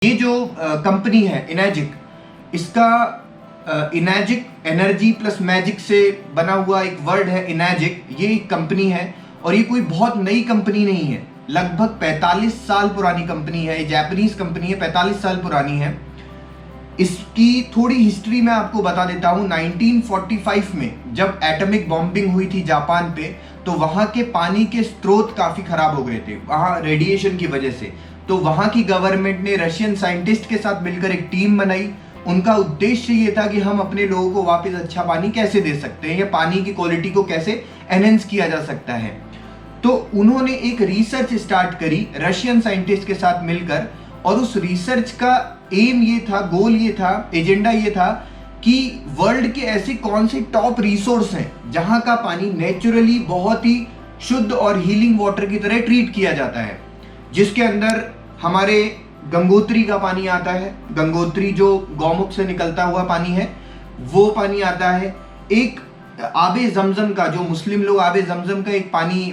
ये जो कंपनी है इनर्जिक, इसका इनर्जिक एनर्जी प्लस मैजिक से बना हुआ एक वर्ड है इनर्जिक। ये एक कंपनी है और ये कोई बहुत नई कंपनी नहीं है, लगभग 45 साल पुरानी कंपनी है। ये जापानीज कंपनी है, 45 साल पुरानी है। इसकी थोड़ी हिस्ट्री मैं आपको बता देता हूँ। 1945 में जब एटॉमिक बॉम्बिंग हुई थी जापान पे, तो वहाँ के पानी के स्रोत काफ़ी खराब हो गए थे वहाँ रेडिएशन की वजह से। तो वहाँ की गवर्नमेंट ने रशियन साइंटिस्ट के साथ मिलकर एक टीम बनाई। उनका उद्देश्य ये था कि हम अपने लोगों को वापस अच्छा पानी कैसे दे सकते हैं या पानी की क्वालिटी को कैसे एनहेंस किया जा सकता है। तो उन्होंने एक रिसर्च स्टार्ट करी रशियन साइंटिस्ट के साथ मिलकर, और उस रिसर्च का एम ये था, गोल ये था, एजेंडा ये था कि वर्ल्ड के ऐसे कौन से टॉप रिसोर्स हैं जहां का पानी नेचुरली बहुत ही शुद्ध और हीलिंग वाटर की तरह ट्रीट किया जाता है, जिसके अंदर हमारे गंगोत्री का पानी आता है। गंगोत्री जो गौमुख से निकलता हुआ पानी है, वो पानी आता है। एक आबे जमजम का, जो मुस्लिम लोग आबे जमजम का एक पानी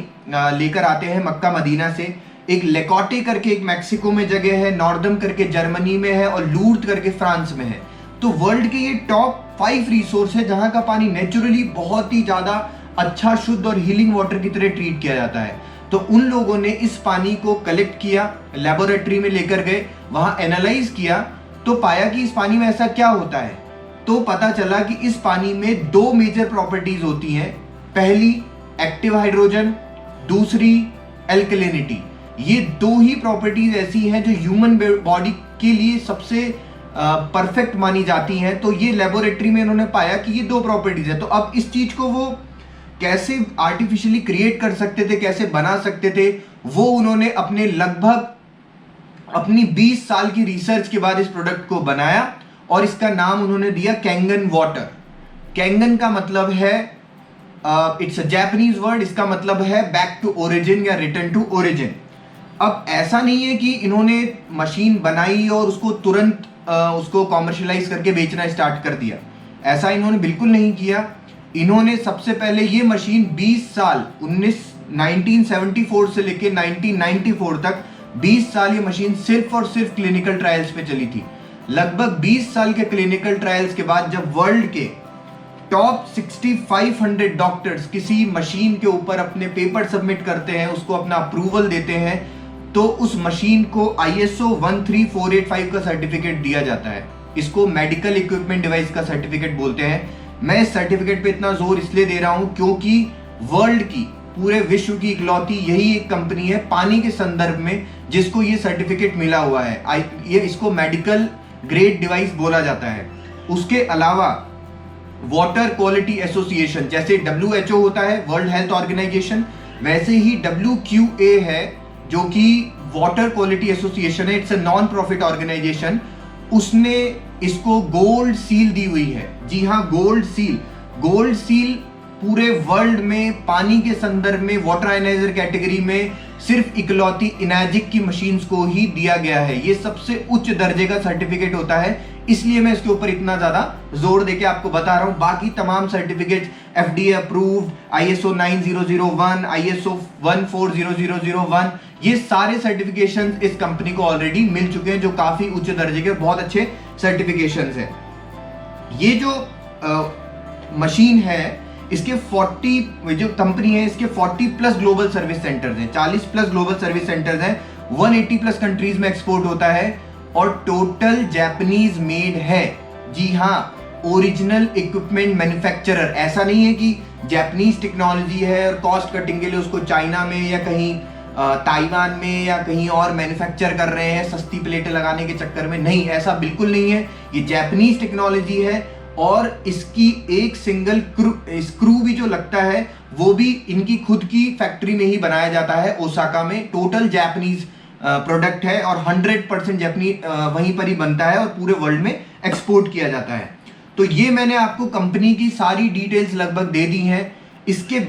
लेकर आते हैं मक्का मदीना से। एक लेकोटे करके एक मैक्सिको में जगह है, नॉर्दम करके जर्मनी में है और लूर्द करके फ्रांस में है। तो वर्ल्ड के ये टॉप 5 रिसोर्स है जहां का पानी नेचुरली बहुत ही ज्यादा अच्छा, शुद्ध और हीलिंग वाटर की तरह ट्रीट किया जाता है। तो उन लोगों ने इस पानी को कलेक्ट किया, लेबोरेटरी में लेकर गए, वहां एनालाइज किया, तो पाया कि इस पानी में ऐसा क्या होता है। तो पता चला कि इस पानी में 2 मेजर प्रॉपर्टीज होती हैं। पहली एक्टिव हाइड्रोजन, दूसरी एल्कलिनिटी। ये 2 ही प्रॉपर्टीज ऐसी हैं जो ह्यूमन बॉडी के लिए सबसे परफेक्ट मानी जाती हैं। तो ये लेबोरेटरी में इन्होंने पाया कि ये 2 प्रॉपर्टीज है। तो अब इस चीज को वो कैसे आर्टिफिशियली क्रिएट कर सकते थे, कैसे बना सकते थे, वो उन्होंने अपनी 20 साल की रिसर्च के बाद इस प्रोडक्ट को बनाया और इसका नाम उन्होंने दिया कैंगन वाटर। कैंगन का मतलब है इट्स अ जापानीज वर्ड, इसका मतलब है बैक टू ओरिजिन या रिटर्न टू ओरिजिन। अब ऐसा नहीं है कि इन्होंने मशीन बनाई और उसको तुरंत उसको कॉमर्शियलाइज करके बेचना स्टार्ट कर दिया। ऐसा इन्होंने बिल्कुल नहीं किया। इन्होंने सबसे पहले ये मशीन 20 साल 1974 से लेकर 1994 तक 20 साल ये मशीन सिर्फ और सिर्फ क्लिनिकल ट्रायल्स पे चली थी। लगभग 20 साल के क्लिनिकल ट्रायल्स के बाद जब वर्ल्ड के टॉप 6500 डॉक्टर्स किसी मशीन के ऊपर अपने पेपर सबमिट करते हैं, उसको अपना अप्रूवल देते हैं, तो उस मशीन को ISO 13485 का सर्टिफिकेट दिया जाता है। इसको मेडिकल इक्विपमेंट डिवाइस का सर्टिफिकेट बोलते हैं। मैं इस सर्टिफिकेट पे इतना जोर इसलिए दे रहा हूं क्योंकि वर्ल्ड की, पूरे विश्व की इकलौती यही एक कंपनी है पानी के संदर्भ में जिसको ये सर्टिफिकेट मिला हुआ है। ये इसको मेडिकल ग्रेड डिवाइस बोला जाता है। उसके अलावा वाटर क्वालिटी एसोसिएशन, जैसे WHO होता है वर्ल्ड हेल्थ ऑर्गेनाइजेशन, वैसे ही WQA है जो कि वाटर क्वालिटी एसोसिएशन है। It's a non profit organisation. उसने इसको गोल्ड सील दी हुई है। जी हाँ, गोल्ड सील पूरे वर्ल्ड में पानी के संदर्भ में वाटर आयनाइजर कैटेगरी में सिर्फ इकलौती इनर्जिक की मशीन्स को ही दिया गया है। ये सबसे उच्च दर्जे का सर्टिफिकेट होता है, इसलिए मैं इसके ऊपर इतना ज्यादा जोर देके आपको बता रहा हूं। बाकी तमाम certificate FDA approved, ISO 9001, ISO 14001, ये सारे सर्टिफिकेशंस इस कंपनी को ऑलरेडी मिल चुके हैं, जो काफी उच्च दर्जे के बहुत अच्छे सर्टिफिकेशंस हैं। ये जो मशीन है, इसके 40 जो कंपनी है, इसके 40 प्लस ग्लोबल सर्विस सेंटर्स हैं, 40 प्लस ग्लोबल सर्विस सेंटर्स हैं, 180 प्लस कंट्रीज में एक्सपोर्ट होता है और टोटल जापानीज मेड है। जी हाँ, ओरिजिनल इक्विपमेंट मैन्युफैक्चरर। ऐसा नहीं है कि जापानीज टेक्नोलॉजी है और कॉस्ट कटिंग के लिए उसको चाइना में या कहीं ताइवान में या कहीं और मैन्युफैक्चर कर रहे हैं सस्ती प्लेटें लगाने के चक्कर में। नहीं, ऐसा बिल्कुल नहीं है। ये जापानीज टेक्नोलॉजी है और इसकी एक सिंगल स्क्रू भी जो लगता है वो भी इनकी खुद की फैक्ट्री में ही बनाया जाता है, ओसाका में। टोटल जापानीज प्रोडक्ट है और 100% जापानीज वहीं पर ही बनता है और पूरे वर्ल्ड में एक्सपोर्ट किया जाता है। तो ये मैंने आपको कंपनी की सारी डिटेल्स लगभग दे दी हैं। इसके